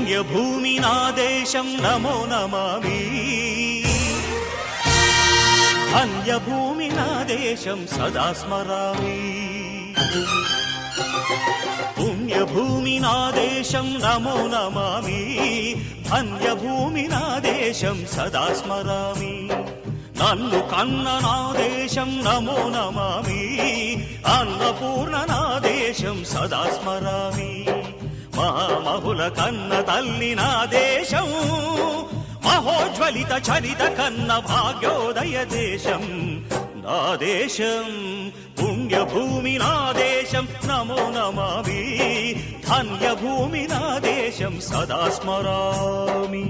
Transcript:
పుణ్యభూమి నా దేశం నమో నమామి ధన్యభూమి నా దేశం సదా స్మరామి పుణ్యభూమి నా దేశం నమో నమామి ధన్యభూమి నా దేశం సదా స్మరామి నన్ను కన్న నా దేశం నమో నమామి అన్నపూర్ణ నా దేశం సదా స్మరామి మహామహుల కన్న తల్లి నా దేశం మహోజ్వలిత చరిత కన్న భాగ్యోదయ దేశం నా దేశం పుణ్యభూమి నా దేశం నమో నమామి ధన్యభూమి నా దేశం సదా స్మరామి